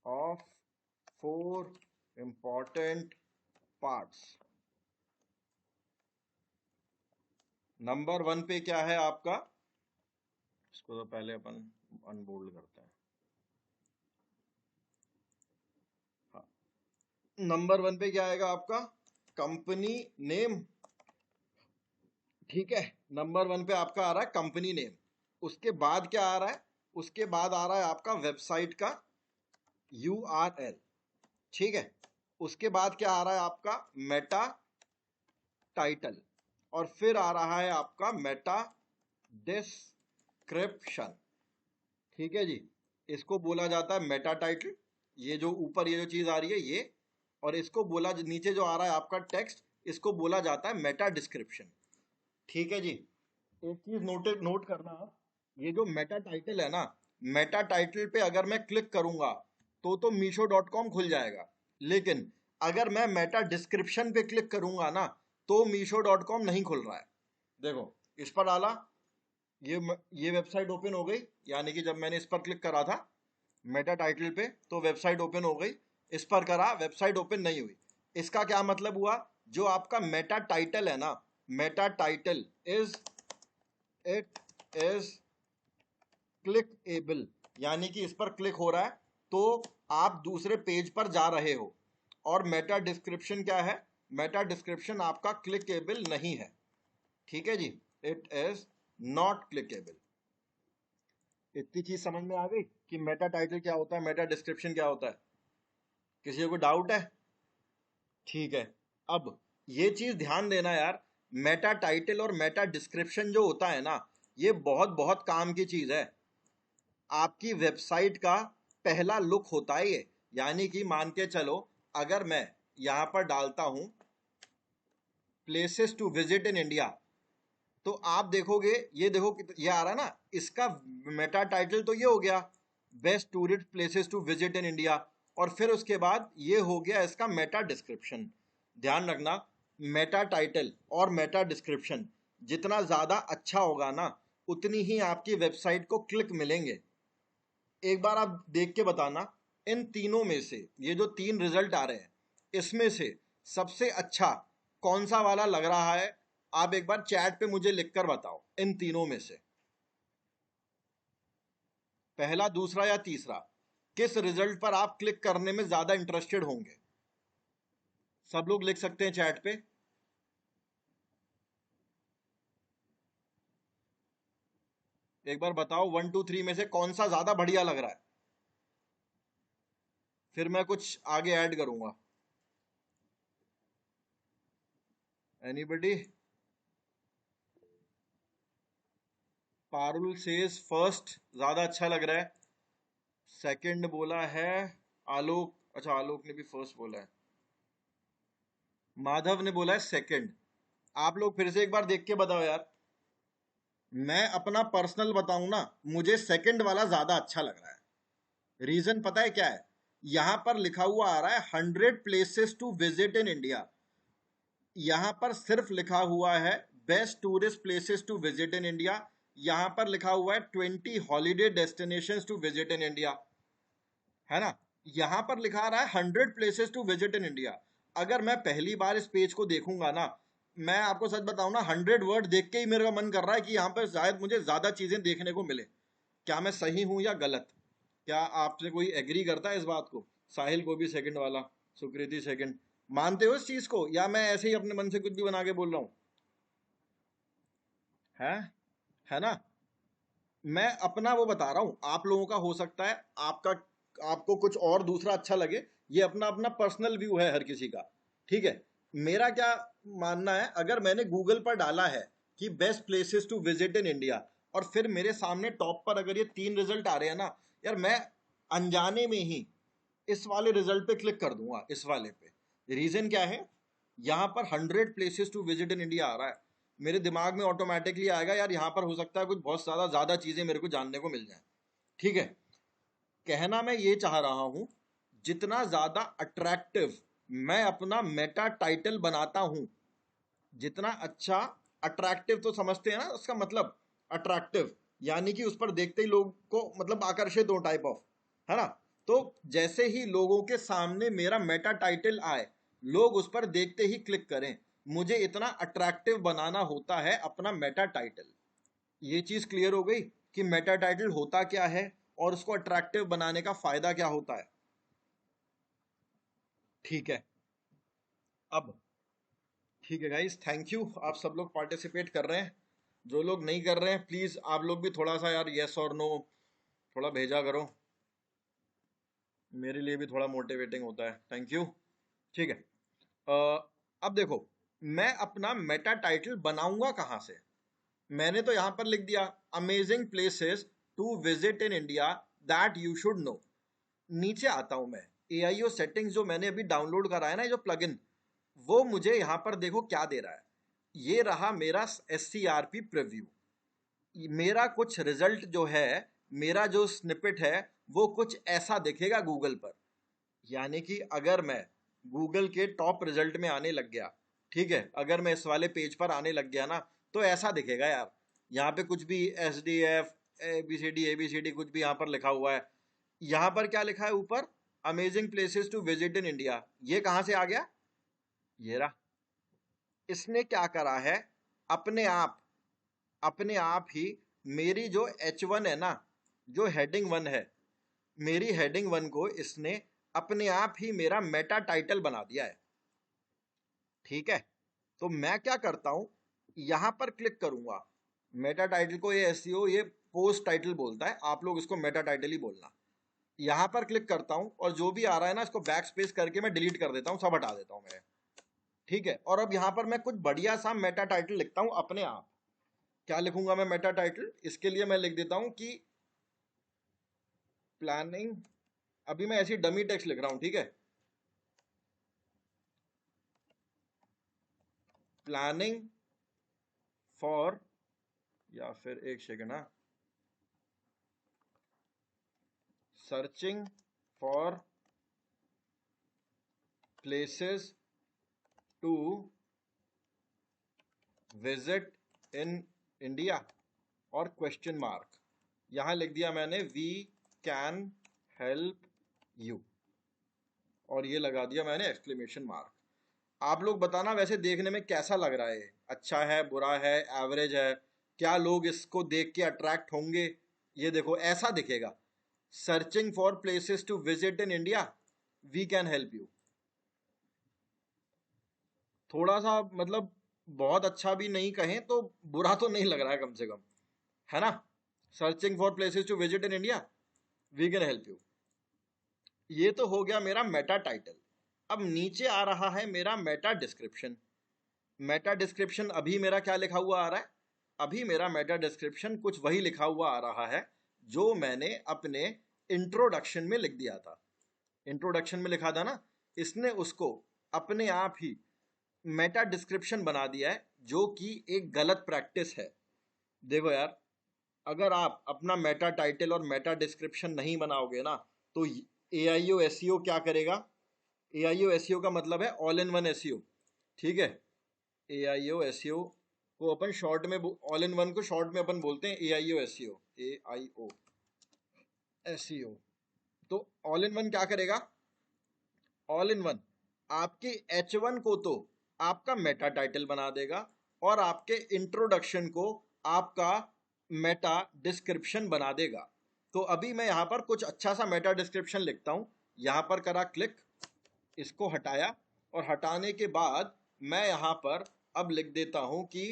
of 4 important parts. Number 1 पे क्या है आपका, इसको तो पहले अपन अनबोल्ड करते हैं। हाँ, नंबर 1 पे क्या आएगा आपका, कंपनी नेम। ठीक है, नंबर 1 पे आपका आ रहा है कंपनी नेम। उसके बाद क्या आ रहा है, उसके बाद आ रहा है आपका वेबसाइट का URL। ठीक है, उसके बाद क्या आ रहा है आपका मेटा टाइटल, और फिर आ रहा है आपका मेटा डिस्क्रिप्शन। ठीक है जी, इसको बोला जाता है मेटा टाइटल, ये जो ऊपर ये जो चीज आ रही है ये, और इसको बोला, नीचे जो आ रहा है आपका टेक्स्ट, इसको बोला जाता है मेटा डिस्क्रिप्शन। ठीक है जी, एक चीज नोट करना आप, ये जो मेटा टाइटल है ना, मेटा टाइटल पे अगर मैं क्लिक करूंगा तो मीशो.com खुल जाएगा, लेकिन अगर मैं मेटा डिस्क्रिप्शन पे क्लिक करूंगा ना, तो मीशो.com नहीं खुल रहा है। देखो, इस पर डाला, ये वेबसाइट ओपन हो गई, यानी कि जब मैंने इस पर क्लिक करा था मेटा टाइटल पे तो वेबसाइट ओपन हो गई, इस पर करा वेबसाइट ओपन नहीं हुई। इसका क्या मतलब हुआ, जो आपका मेटा टाइटल है ना, Meta title it is clickable, यानी कि इस पर क्लिक हो रहा है तो आप दूसरे पेज पर जा रहे हो। और मेटा डिस्क्रिप्शन क्या है, मेटा डिस्क्रिप्शन आपका क्लिकेबल नहीं है। ठीक है जी, इट इज नॉट क्लिकेबल। इतनी चीज समझ में आ गई कि मेटा टाइटल क्या होता है, मेटा डिस्क्रिप्शन क्या होता है, किसी को डाउट है? ठीक है, अब ये चीज ध्यान देना यार, मेटा टाइटल और मेटा डिस्क्रिप्शन जो होता है ना, ये बहुत बहुत काम की चीज है। आपकी वेबसाइट का पहला लुक होता है ये, यानी कि मान के चलो, अगर मैं यहां पर डालता हूं places to visit in India, तो आप देखोगे, ये देखो ये आ रहा है ना, इसका मेटा टाइटल तो ये हो गया best tourist places to visit in India, और फिर उसके बाद ये हो गया इसका मेटा डिस्क्रिप्शन। ध्यान रखना, मेटा टाइटल और मेटा डिस्क्रिप्शन जितना ज्यादा अच्छा होगा ना, उतनी ही आपकी वेबसाइट को क्लिक मिलेंगे। एक बार आप देख के बताना, इन तीनों में से ये जो 3 रिजल्ट आ रहे हैं, इसमें से सबसे अच्छा कौन सा वाला लग रहा है? आप एक बार चैट पे मुझे लिखकर बताओ, इन तीनों में से पहला, दूसरा या तीसरा, किस रिजल्ट पर आप क्लिक करने में ज्यादा इंटरेस्टेड होंगे? सब लोग लिख सकते हैं चैट पे। एक बार बताओ 1 2 3 में से कौन सा ज्यादा बढ़िया लग रहा है, फिर मैं कुछ आगे ऐड करूंगा। एनीबडी? पारुल सेज फर्स्ट ज्यादा अच्छा लग रहा है। सेकंड बोला है आलोक, अच्छा आलोक ने भी फर्स्ट बोला है। माधव ने बोला है सेकंड। आप लोग फिर से एक बार देख के बताओ यार। मैं अपना पर्सनल बताऊं ना, मुझे सेकंड वाला ज्यादा अच्छा लग रहा है। रीजन पता है क्या है? यहां पर लिखा हुआ आ रहा है 100 places to visit in India, यहां पर सिर्फ लिखा हुआ है best tourist places to visit in India, यहां पर लिखा हुआ है 20 holiday destinations to visit in India, है ना? यहां पर लिखा रहा है 100 places to visit in India. अगर मैं पहली बार इस पेज को देखूंगा ना, मैं आपको सच बताऊं ना, 100 वर्ड देख के ही मेरा मन कर रहा है कि यहां पर शायद मुझे ज्यादा चीजें देखने को मिले। क्या मैं सही हूं या गलत? क्या आपसे कोई एग्री करता है इस बात को? साहिल को भी सेकंड वाला, सुकृति सेकंड, मानते हो इस चीज को, या मैं ऐसे ही अपने मन से कुछ भी बना के बोल रहा हूं? है ना? मैं अपना वो बता रहा हूं, आप लोगों का हो सकता है आपका, आपको कुछ और दूसरा अच्छा लगे। ये अपना अपना पर्सनल व्यू है हर किसी का, ठीक है? मेरा क्या मानना है, अगर मैंने गूगल पर डाला है कि best places to visit in India, और फिर मेरे सामने टॉप पर अगर ये 3 रिजल्ट आ रहे हैं ना, यार मैं अनजाने में ही इस वाले रिजल्ट पे क्लिक कर दूंगा, इस वाले पे। रीजन क्या है? यहां पर 100 places to visit in India आ रहा है, मेरे दिमाग में ऑटोमेटिकली आएगा यार यहां पर हो सकता है कुछ बहुत ज्यादा चीजें मेरे को जानने को मिल जाए, ठीक है? कहना मैं ये चाह रहा हूं, जितना ज्यादा अट्रैक्टिव मैं अपना मेटा टाइटल बनाता हूं, जितना अच्छा, अट्रैक्टिव तो समझते हैं ना उसका मतलब, अट्रैक्टिव यानी कि उस पर देखते ही लोग को मतलब आकर्षित हो टाइप ऑफ, है ना? तो जैसे ही लोगों के सामने मेरा मेटा टाइटल आए, लोग उस पर देखते ही क्लिक करें, मुझे इतना अट्रैक्टिव बनाना होता है अपना मेटा टाइटल। ये चीज क्लियर हो गई कि मेटा टाइटल होता क्या है और उसको अट्रैक्टिव बनाने का फायदा क्या होता है, ठीक है? अब ठीक है गाइस, थैंक यू, आप सब लोग पार्टिसिपेट कर रहे हैं। जो लोग नहीं कर रहे हैं प्लीज आप लोग भी थोड़ा सा यार यस और नो थोड़ा भेजा करो, मेरे लिए भी थोड़ा मोटिवेटिंग होता है। थैंक यू, ठीक है? अब देखो, मैं अपना मेटा टाइटल बनाऊंगा कहां से? मैंने तो यहां पर लिख दिया amazing places to visit in India that you should know. नीचे आता हूं मैं, AIO सेटिंग्स जो मैंने अभी डाउनलोड करा है ना, जो प्लगइन, वो मुझे यहां पर देखो क्या दे रहा है। ये रहा मेरा SCRP प्रीव्यू, मेरा कुछ रिजल्ट जो है, मेरा जो स्निपेट है, वो कुछ ऐसा दिखेगा गूगल पर। यानी कि अगर मैं गूगल के टॉप रिजल्ट में आने लग गया, ठीक है, अगर मैं इस वाले पेज पर आने लग गया ना, तो ऐसा दिखेगा यार। यहाँ पे कुछ भी SDF ABCD कुछ भी यहाँ पर लिखा हुआ है। यहाँ पर क्या लिखा है ऊपर? Amazing places to visit in India. ये कहाँ से आ गया? ये रहा। इसने क्या करा है, अपने आप ही मेरी जो H1 है ना, जो हेडिंग 1 है, मेरी हेडिंग 1 को इसने अपने आप ही मेरा मेटा टाइटल बना दिया है, ठीक है? तो मैं क्या करता हूं, यहां पर क्लिक करूंगा। मेटा टाइटल को ये SEO, ये पोस्ट टाइटल बोलता है, आप लोग इसको मेटा टाइटल ही बोलना। यहां पर क्लिक करता हूं और जो भी आ रहा है ना, इसको बैक स्पेस करके मैं डिलीट कर देता हूं, सब हटा देता हूं मैं, ठीक है? और अब यहां पर मैं कुछ बढ़िया सा मेटा टाइटल लिखता हूं अपने आप। क्या लिखूंगा मैं मेटा टाइटल? इसके लिए मैं लिख देता हूं कि प्लानिंग, अभी मैं ऐसी डमी टेक्स्ट लिख रहा हूं, ठीक है? प्लानिंग फॉर, या फिर एक सेकेंड, हाँ, searching for places to visit in India और क्वेश्चन मार्क। यहां लिख दिया मैंने वी कैन हेल्प यू, और ये लगा दिया मैंने एक्सक्लेमेशन मार्क। आप लोग बताना वैसे देखने में कैसा लग रहा है, अच्छा है, बुरा है, एवरेज है, क्या लोग इसको देख के अट्रैक्ट होंगे? ये देखो ऐसा दिखेगा, searching for places to visit in India, we can help you. थोड़ा सा मतलब बहुत अच्छा भी नहीं कहें तो बुरा तो नहीं लग रहा है कम से कम, है ना? Searching for places to visit in India, we can help you. ये तो हो गया मेरा मेटा टाइटल। अब नीचे आ रहा है मेरा मेटा डिस्क्रिप्शन। मेटा डिस्क्रिप्शन अभी मेरा क्या लिखा हुआ आ रहा है? अभी मेरा मेटा डिस्क्रिप्शन कुछ वही लिखा हुआ आ रहा है जो मैंने अपने इंट्रोडक्शन में लिख दिया था। इंट्रोडक्शन में लिखा था ना, इसने उसको अपने आप ही मेटा डिस्क्रिप्शन बना दिया है, जो कि एक गलत प्रैक्टिस है। देखो यार, अगर आप अपना मेटा टाइटल और मेटा डिस्क्रिप्शन नहीं बनाओगे ना, तो AIO SEO क्या करेगा? AIO SEO का मतलब है ऑल इन वन SEO, ठीक है? AIO SEO को अपन शॉर्ट में, ऑल इन वन को शॉर्ट में अपन बोलते हैं AIO SEO, AIO SEO। तो ऑल इन वन क्या करेगा? ऑल इन वन आपके H1 को तो आपका मेटा टाइटल बना देगा, और आपके इंट्रोडक्शन को आपका मेटा डिस्क्रिप्शन बना देगा। तो अभी मैं यहां पर कुछ अच्छा सा मेटा डिस्क्रिप्शन लिखता हूं। यहां पर करा क्लिक, इसको हटाया, और हटाने के बाद मैं यहां पर अब लिख देता हूं कि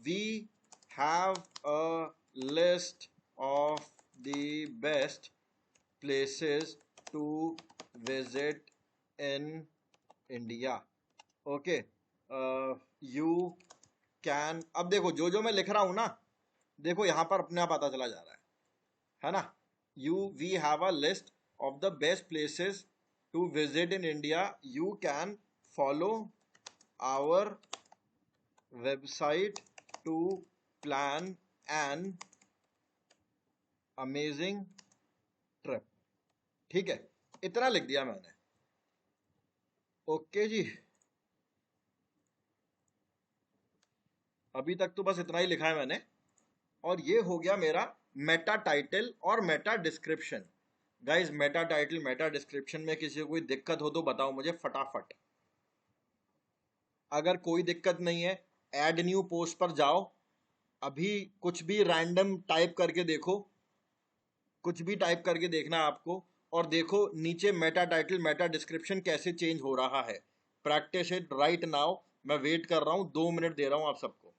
we have a list of the best places to visit in India. Okay, you can, अब देखो जो जो मैं लिख रहा हूं ना, देखो यहां पर अपने आप पता चला जा रहा है ना? We have a list of the best places to visit in India, you can follow our website to plan an amazing trip. ठीक है, इतना लिख दिया मैंने। ओके जी, अभी तक तो बस इतना ही लिखा है मैंने, और ये हो गया मेरा मेटा टाइटल और Meta description. Guys, meta title meta description में किसी को कोई दिक्कत हो तो बताओ मुझे फटाफट। अगर कोई दिक्कत नहीं है, ऐड न्यू पोस्ट पर जाओ, अभी कुछ भी रैंडम टाइप करके देखो, कुछ भी टाइप करके देखना है आपको, और देखो नीचे मेटा टाइटल मेटा डिस्क्रिप्शन कैसे चेंज हो रहा है। Practice it right now. मैं वेट कर रहा हूं, 2 मिनट दे रहा हूं आप सबको,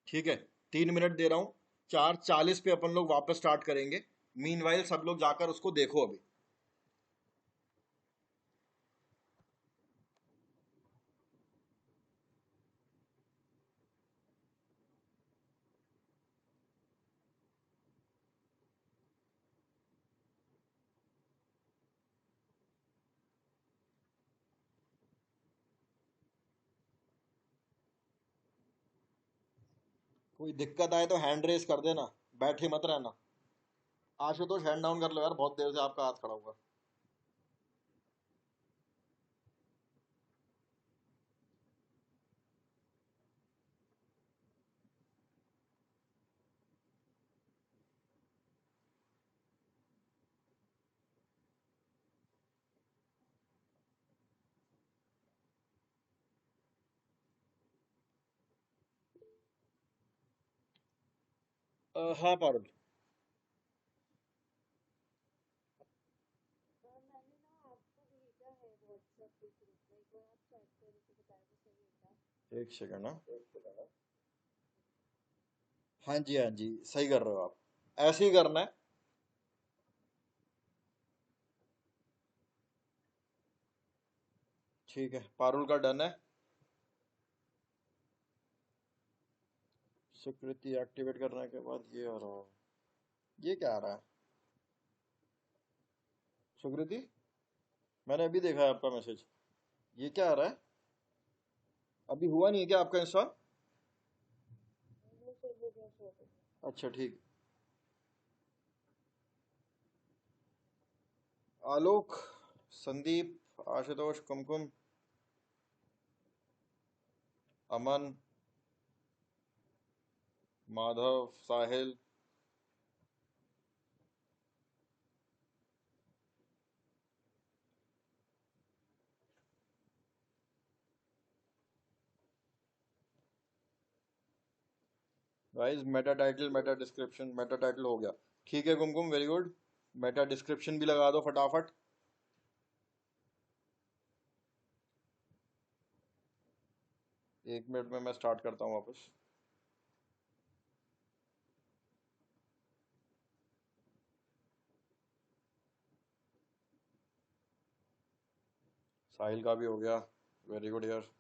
ठीक है? 3 मिनट दे रहा हूं, 4:40 पे अपन लोग वापस स्टार्ट करेंगे। मीनवाइल सब लोग जाकर उसको देखो अभी। कोई दिक्कत आए तो हैंड रेस कर देना, बैठे मत रहना। आशुतोष हैंड डाउन कर लो यार, बहुत देर से आपका हाथ खड़ा हुआ। हाँ पारुल।
मैंने ना आपको भेजा है व्हाट्सएप पे ग्रुप में, एक बार आप चेक करके बताएं तो सही होता।
एक सेकंड ना, हाँ जी हाँ जी, सही कर रहे हो आप, ऐसे ही करना है। ठीक है, पारुल का डन है। स्वीकृति एक्टिवेट करने के बाद ये आ रहा है, ये क्या आ रहा है? स्वीकृति, मैंने अभी देखा है आपका मैसेज, ये क्या आ रहा है? अभी हुआ नहीं है क्या आपका इंस्टॉल?
नहीं सर, वो जैसे हो गया।
अच्छा ठीक। Alok, Sandeep, Ashutosh, Kumkum, Aman, Madhav, Sahil. Guys meta title, meta description, meta title हो गया। ठीक है Kumkum, very good. Meta description भी लगा दो फटाफट। एक मिनट में मैं स्टार्ट करता हूँ वापस। साहिल का भी हो गया, वेरी गुड यार।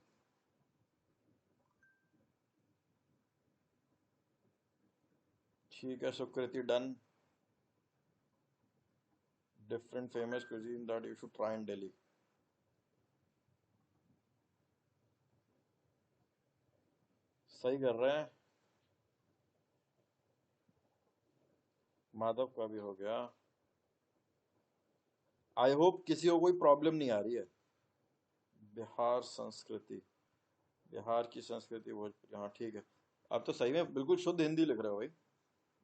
ठीक है, Sukriti done. Different famous cuisine that you should try in Delhi. सही कर रहे हैं। माधव का भी हो गया। आई होप किसी को कोई प्रॉब्लम नहीं आ रही है। बिहार संस्कृति, बिहार की संस्कृति भोजपुरी, हाँ ठीक है। अब तो सही में बिल्कुल शुद्ध हिंदी लिख रहे हो भाई,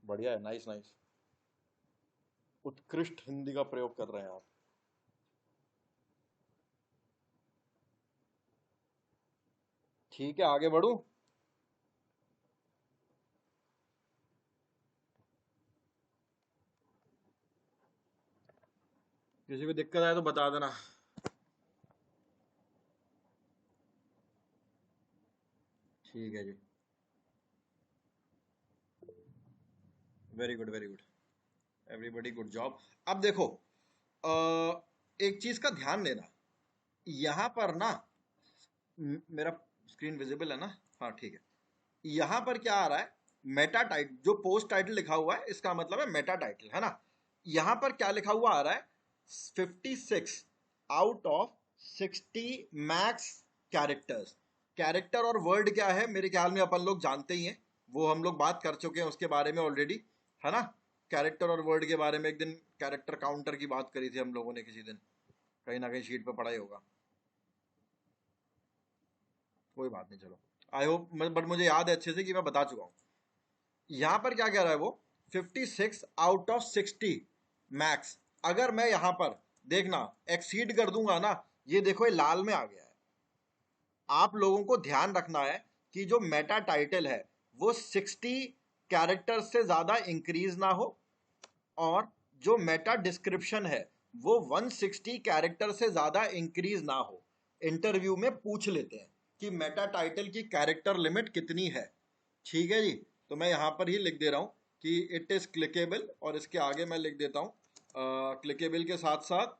बढ़िया है, नाइस नाइस। उत्कृष्ट हिंदी का प्रयोग कर रहे हैं आप। ठीक है, आगे बढ़ूं? किसी को दिक्कत आए तो बता देना। ठीक है जी, very good very good, everybody good job. अब देखो, एक चीज का ध्यान देना, यहां पर ना मेरा स्क्रीन विजिबल है ना? हाँ ठीक है। यहां पर क्या आ रहा है, मेटा टाइटल, जो पोस्ट टाइटल लिखा हुआ है इसका मतलब है मेटा टाइटल, है ना? यहां पर क्या लिखा हुआ आ रहा है, 56 out of 60 max characters. Character और वर्ड क्या है, मेरे ख्याल में अपन लोग जानते ही हैं, वो हम लोग बात कर चुके हैं उसके बारे में ऑलरेडी, है ना? कैरेक्टर और वर्ड के बारे में एक दिन कैरेक्टर काउंटर की बात करी थी हम लोगों ने किसी दिन, कहीं ना कहीं शीट पे पढ़ा ही होगा। कोई बात नहीं, चलो, आई होप, बट मुझे याद है अच्छे से कि मैं बता चुका हूँ। यहां पर क्या कह रहा है वो, 56 आउट ऑफ 60 मैक्स। अगर मैं यहां पर देखना एक्सीड कर दूंगा ना, ये देखो ये लाल में आ गया है। आप लोगों को ध्यान रखना है कि जो मेटा टाइटल है वो 60 कैरेक्टर से ज्यादा इंक्रीज ना हो, और जो मेटा डिस्क्रिप्शन है वो 160 कैरेक्टर से ज्यादा इंक्रीज ना हो। इंटरव्यू में पूछ लेते हैं कि मेटा टाइटल की कैरेक्टर लिमिट कितनी है। ठीक है जी, तो मैं यहां पर ही लिख दे रहा हूं कि इट इज क्लिकेबल, और इसके आगे मैं लिख देता हूं क्लिकेबल के साथ साथ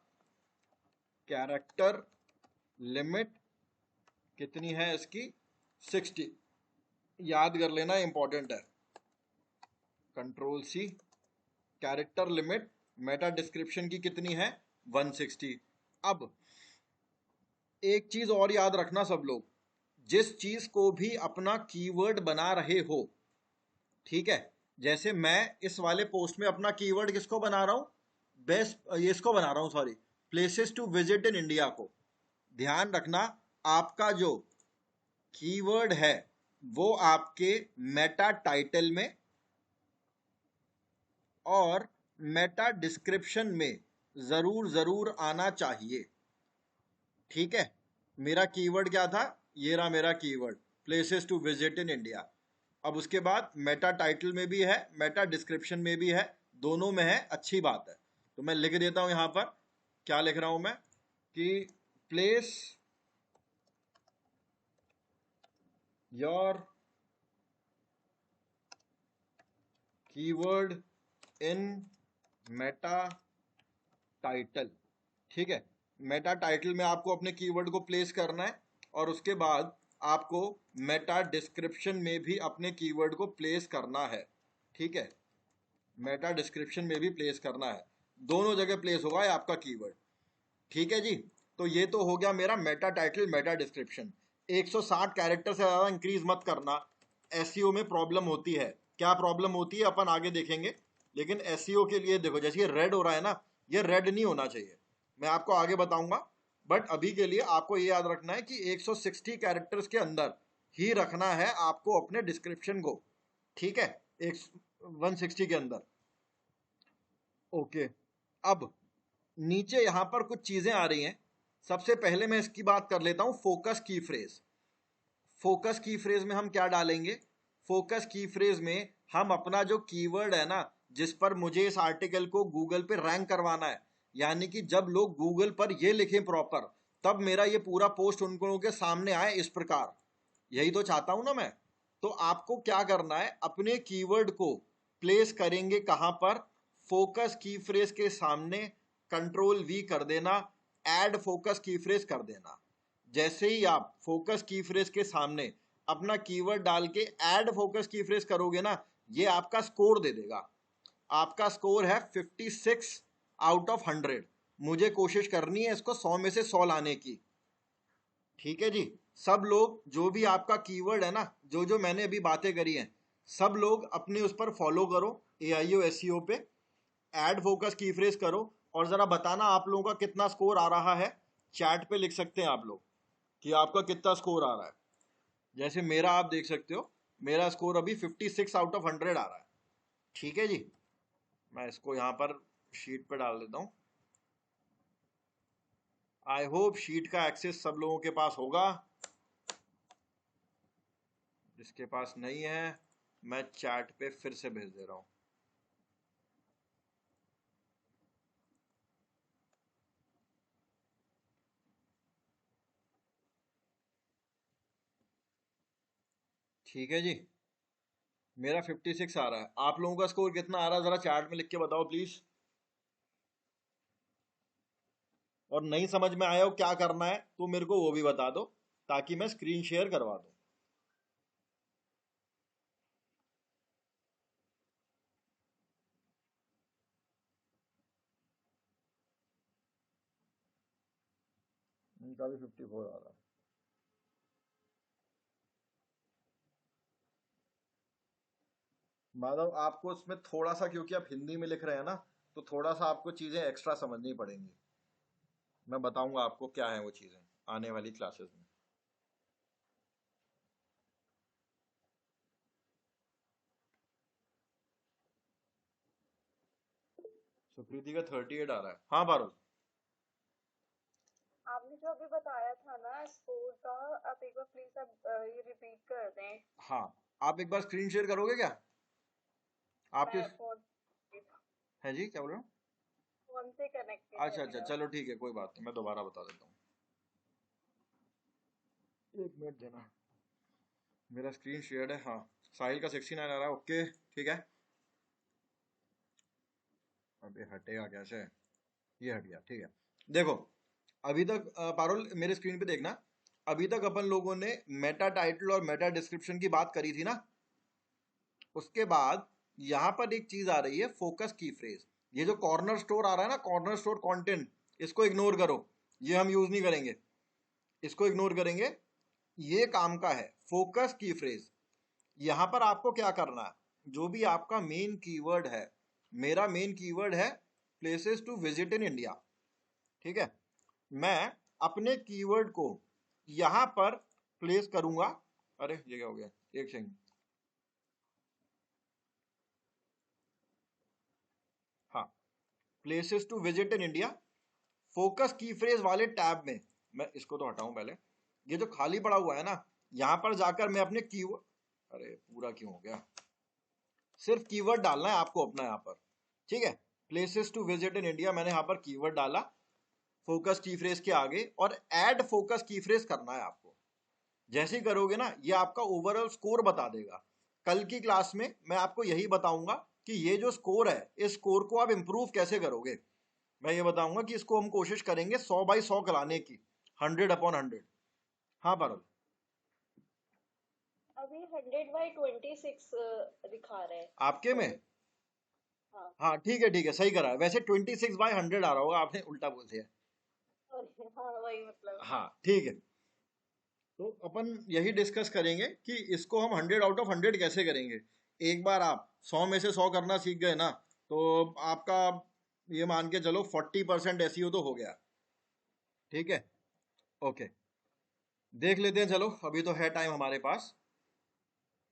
कैरेक्टर लिमिट कितनी है इसकी, 60। याद कर लेना, इंपॉर्टेंट है। Control C, character limit meta description की कितनी है, 160। अब एक चीज और याद रखना सब लोग, जिस चीज को भी अपना कीवर्ड बना रहे हो, ठीक है, जैसे मैं इस वाले पोस्ट में अपना कीवर्ड किसको बना रहा हूं, बेस्ट, ये इसको बना रहा हूं, sorry, places to visit in India को। ध्यान रखना, आपका जो कीवर्ड है वो आपके मेटा टाइटल में और मेटा डिस्क्रिप्शन में जरूर जरूर आना चाहिए। ठीक है, मेरा कीवर्ड क्या था, ये रहा मेरा keyword, places to visit in India. अब उसके बाद मेटा टाइटल में भी है, मेटा डिस्क्रिप्शन में भी है, दोनों में है, अच्छी बात है। तो मैं लिख देता हूं यहां पर, क्या लिख रहा हूं मैं, कि place your keyword in Meta title. ठीक है, मेटा टाइटल में आपको अपने कीवर्ड को प्लेस करना है, और उसके बाद आपको मेटा डिस्क्रिप्शन में भी अपने कीवर्ड को प्लेस करना है। ठीक है, मेटा डिस्क्रिप्शन में भी प्लेस करना है, दोनों जगह प्लेस होगा ये आपका कीवर्ड। ठीक है जी, तो ये तो हो गया मेरा Meta title, meta description. 160 character से ज़्यादा इंक्रीज मत करना। एसईओ में प्रॉब्लम होती है। क्या प्रॉब्लम होती है अपन आगे देखेंगे, लेकिन एसईओ के लिए देखो, जैसे ये रेड हो रहा है ना, ये रेड नहीं होना चाहिए, मैं आपको आगे बताऊंगा। बट अभी के लिए आपको ये याद रखना है कि 160 कैरेक्टर्स के अंदर ही रखना है आपको अपने डिस्क्रिप्शन को, ठीक है, एक 160 के अंदर। ओके, अब नीचे यहां पर कुछ चीजें आ रही हैं। सबसे पहले मैं इसकी बात कर लेता हूं, फोकस की फ्रेज। फोकस की फ्रेज में हम क्या डालेंगे? फोकस की फ्रेज में हम अपना जो कीवर्ड है ना, जिस पर मुझे इस आर्टिकल को गूगल पे रैंक करवाना है, यानी कि जब लोग गूगल पर ये लिखें प्रॉपर, तब मेरा ये पूरा पोस्ट उन लोगों के सामने आए इस प्रकार। यही तो चाहता हूं ना मैं। तो आपको क्या करना है, अपने कीवर्ड को प्लेस करेंगे कहां पर? फोकस की फ्रेज के सामने कंट्रोल वी कर देना, ऐड फोकस की फ्रेज कर देना। जैसे ही आप फोकस की फ्रेज के सामने अपना कीवर्ड डाल के ऐड फोकस की फ्रेज करोगे ना, ये आपका स्कोर दे देगा। आपका स्कोर है 56 आउट ऑफ 100। मुझे कोशिश करनी है इसको 100 में से 100 लाने की, ठीक है जी। सब लोग जो भी आपका कीवर्ड है ना, जो जो मैंने अभी बातें करी हैं, सब लोग अपने उस पर फॉलो करो, AIO SEO पे ऐड फोकस की फ्रेज करो, और जरा बताना आप लोगों का कितना स्कोर आ रहा है। चैट पे लिख सकते हैं आप लोग कि आपका कितना स्कोर आ रहा है। जैसे मेरा आप देख सकते हो, मेरा स्कोर अभी 56 आउट ऑफ 100 आ रहा है, ठीक है जी। मैं इसको यहां पर शीट पे डाल देता हूं। आई होप शीट का एक्सेस सब लोगों के पास होगा। जिसके पास नहीं है, मैं चैट पे फिर से भेज दे रहा हूं। ठीक है जी, मेरा 56 आ रहा है। आप लोगों का स्कोर कितना आ रहा है जरा चैट में लिख के बताओ प्लीज। और नहीं समझ में आया हो क्या करना है तो मेरे को वो भी बता दो, ताकि मैं स्क्रीन शेयर करवा दूं। इनका भी 54 आ रहा है। माधव, आपको इसमें थोड़ा सा, क्योंकि आप हिंदी में लिख रहे हैं ना, तो थोड़ा सा आपको चीजें एक्स्ट्रा समझनी पड़ेंगी। मैं बताऊंगा आपको क्या है वो चीजें आने वाली क्लासेस में। सुप्रीति का 38 आ रहा है। हाँ पारुल।
आपने जो अभी बताया था ना स्कोर का, आप एक बार प्लीज आप ये रिपीट कर दें।
हाँ, आप एक बार स्क्रीन शेयर करोगे क्या आपके?
मैं फोन
है जी, क्या बोल रहे हो?
फोन से कनेक्टेड है
अच्छा अच्छा,
मेरा।
चलो ठीक है, कोई बात नहीं, मैं दोबारा बता देता हूँ। एक मिनट देना, मेरा स्क्रीन शेयर है। हाँ, साहिल का 69 आ रहा है। ओके, ठीक है। अबे हटेगा कैसे? ये हट गया, ठीक है। देखो, अभी तक पारुल मेरे स्क्रीन पे देखना, अभी तक अपन लोगों ने मेटा टाइटल और मेटा डिस्क्रिप्शन की बात करी थी ना। उसके बाद यहां पर एक चीज आ रही है, फोकस की फ्रेज। ये जो कॉर्नर स्टोर आ रहा है ना, कॉर्नर स्टोर कंटेंट, इसको इग्नोर करो, ये हम यूज नहीं करेंगे, इसको इग्नोर करेंगे। ये काम का है फोकस की फ्रेज। यहां पर आपको क्या करना है, जो भी आपका मेन कीवर्ड है, मेरा मेन कीवर्ड है places to visit in India, ठीक है। मैं अपने कीवर्ड को यहां पर प्लेस करूंगा। अरे ये क्या हो गया, एक सेकंड। हाँ, places to visit in India, focus की फ्रेज वाले टैब में, मैं इसको तो हटाऊं पहले, ये जो खाली पड़ा हुआ है ना, यहां पर जाकर मैं अपने कीवर्ड, अरे पूरा क्यों हो गया, सिर्फ कीवर्ड डालना है आपको अपना यहाँ पर, ठीक है। Places to visit in India, मैंने यहाँ पर कीवर्ड डाला फोकस की फ्रेज के आगे, और ऐड फोकस की फ्रेज करना है आपको। जैसे ही करोगे ना, ये आपका ओवरऑल स्कोर बता देगा। कल की क्लास में मैं आपको यही बताऊंगा कि ये जो स्कोर है, इस स्कोर को आप इंप्रूव कैसे करोगे। मैं ये बताऊंगा कि इसको हम कोशिश करेंगे 100/100 कराने की, 100/100। हाँ पारुल।
अभी 100/26 दिखा रहा है
आपके में?
स्कोर। हाँ।
हाँ ठीक है, सही करा है। वैसे 26/100 आ रहा होगा, आपने उल्टा बोल दिया।
हाँ वही मतलब।
हाँ ठीक है। तो अपन यही डिस्कस करेंगे कि इसको हम 100 आउट ऑफ 100 कैसे करेंगे। एक बार आप 100 में से 100 करना सीख गए ना, तो आपका ये मान के चलो 40% एसईओ तो हो गया। ठीक है, ओके, देख लेते हैं। चलो अभी तो है टाइम हमारे पास।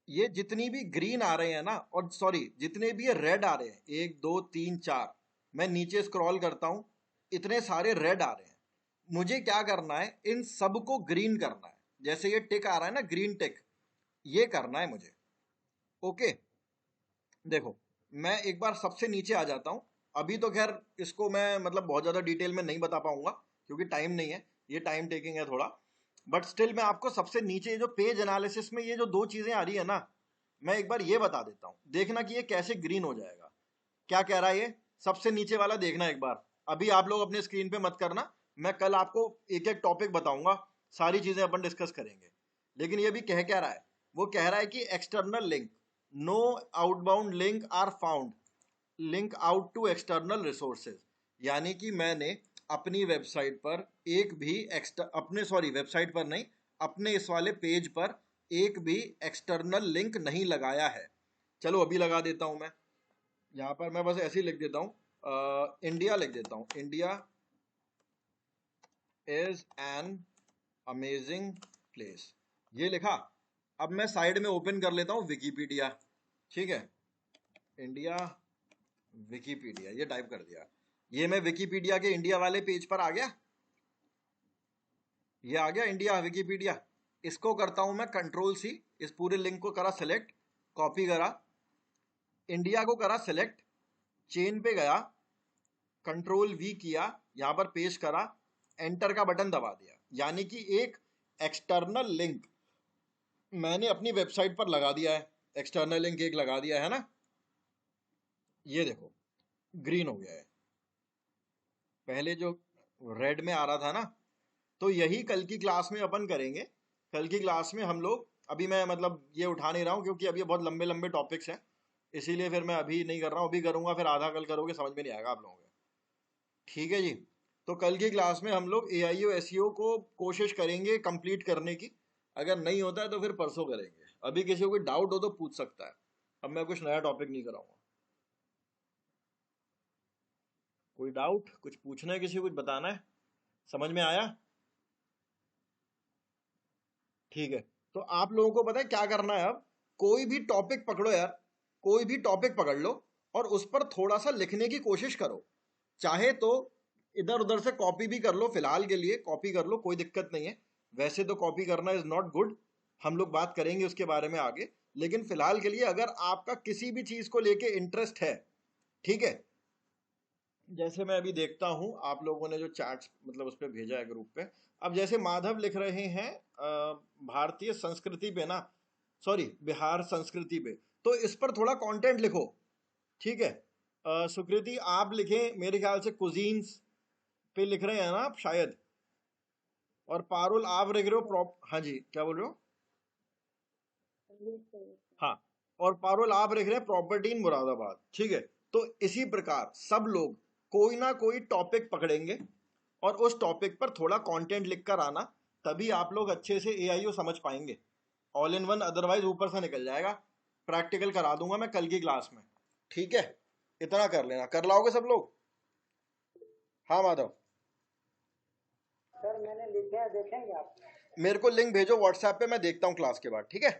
ये जितनी भी ग्रीन आ रहे हैं ना, और सॉरी जितने भी ये रेड आ रहे हैं, 1 2 3 4, मैं नीचे स्क्रॉल करता हूं, इतने सारे रेड आ रहे हैं। मुझे क्या करना है, इन सबको ग्रीन करना है। जैसे ये टिक आ रहा है ना, ग्रीन टिक, ये करना है मुझे। ओके, देखो मैं एक बार सबसे नीचे आ जाता हूं। अभी तो खैर इसको मैं मतलब बहुत ज्यादा डिटेल में नहीं बता पाऊंगा क्योंकि टाइम नहीं है, ये टाइम टेकिंग है थोड़ा। बट स्टिल मैं आपको सबसे नीचे जो पेज एनालिसिस में ये जो दो चीजें आ रही है ना, मैं एक बार ये बता देता हूं, देखना कि ये कैसे ग्रीन हो जाएगा। क्या कह रहा है ये, सबसे नीचे वाला देखना एक बार। अभी आप लोग अपने स्क्रीन पे मत करना, मैं कल आपको एक एक टॉपिक बताऊंगा, सारी चीजें अपन डिस्कस करेंगे। लेकिन ये भी कह क्या रहा है, वो कह रहा है कि external link, no outbound link are found, link out to external resources. यानी कि मैंने अपनी वेबसाइट पर एक भी अपने सॉरी वेबसाइट पर नहीं, अपने इस वाले पेज पर एक भी एक्सटर्नल लिंक नहीं लगाया है। चलो अभी लगा देता हूं मैं। यहाँ पर मैं बस ऐसे ही लिख देता हूँ, इंडिया लिख देता हूँ, India is an amazing place, ये लिखा। अब मैं साइड में ओपन कर लेता हूँ विकीपीडिया। ठीक है, इंडिया विकीपीडिया, ये टाइप कर दिया। ये मैं विकीपीडिया के इंडिया वाले पेज पर आ गया, ये आ गया इंडिया विकीपीडिया। इसको करता हूं मैं कंट्रोल सी, इस पूरे लिंक को करा सेलेक्ट, कॉपी करा, इंडिया को करा सेलेक्ट, चेन पे गया, कंट्रोल वी किया, यहां पर पेस्ट करा, एंटर का बटन दबा दिया। यानी कि एक एक्सटर्नल लिंक मैंने अपनी वेबसाइट पर लगा दिया है। एक्सटर्नल लिंक एक लगा दिया है ना, ये देखो ग्रीन हो गया है। पहले जो रेड में आ रहा था ना, तो यही कल की क्लास में अपन करेंगे। कल की क्लास में हम लोग, अभी मैं मतलब ये उठा नहीं रहा हूँ क्योंकि अभी बहुत लंबे लंबे टॉपिक्स हैं, इसीलिए फिर मैं अभी नहीं कर रहा हूँ। अभी करूँगा फिर आधा कल करोगे, समझ में नहीं आएगा आप लोगों को। ठीक है जी, तो कल की क्लास में हम लोग AIO SEO को कोशिश करेंगे कंप्लीट करने की। अगर नहीं होता है तो फिर परसों करेंगे। अभी किसी को कोई डाउट हो तो पूछ सकता है, अब मैं कुछ नया टॉपिक नहीं कराऊंगा। कोई डाउट, कुछ पूछना है, किसी को कुछ बताना है, समझ में आया? ठीक है, तो आप लोगों को पता है क्या करना है। अब कोई भी टॉपिक पकड़ो यार, कोई भी टॉपिक पकड़ लो और उस पर थोड़ा सा लिखने की कोशिश करो। चाहे तो इधर उधर से कॉपी भी कर लो, फिलहाल के लिए कॉपी कर लो, कोई दिक्कत नहीं है। वैसे तो कॉपी करना इज नॉट गुड, हम लोग बात करेंगे उसके बारे में आगे। लेकिन फिलहाल के लिए अगर आपका किसी भी चीज को लेके इंटरेस्ट है, ठीक है, जैसे मैं अभी देखता हूं आप लोगों ने जो चैट्स मतलब उस पर भेजा है ग्रुप पे। अब जैसे माधव लिख रहे हैं भारतीय संस्कृति पे ना, सॉरी बिहार संस्कृति पे, तो इस पर थोड़ा कंटेंट लिखो। ठीक है, सुकृति आप लिखें, मेरे ख्याल से कुजीन्स पे लिख रहे हैं ना आप शायद। और पारुल आप लिख रहे हो हाँ जी, क्या बोल रहे हो? हाँ, और पारुल आप लिख रहे हैं प्रॉपर्टी इन मुरादाबाद। ठीक है, तो इसी प्रकार सब लोग कोई ना कोई टॉपिक पकड़ेंगे और उस टॉपिक पर थोड़ा कंटेंट लिखकर आना, तभी आप लोग अच्छे से AIO समझ पाएंगे। ऑल इन वन अदरवाइज ऊपर से निकल जाएगा। प्रैक्टिकल करा दूंगा मैं कल की क्लास में। ठीक है, इतना कर लेना, कर लाओगे सब लोग? हाँ माधव,
सर मैंने लिखे हैं, देखेंगे आप?
मेरे को लिंक भेजो व्हाट्सएप पे, मैं देखता हूँ क्लास के बाद। ठीक है,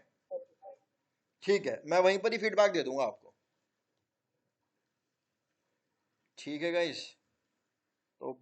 ठीक है, मैं वहीं पर ही फीडबैक दे दूंगा आपको। ठीक है गाइस, तो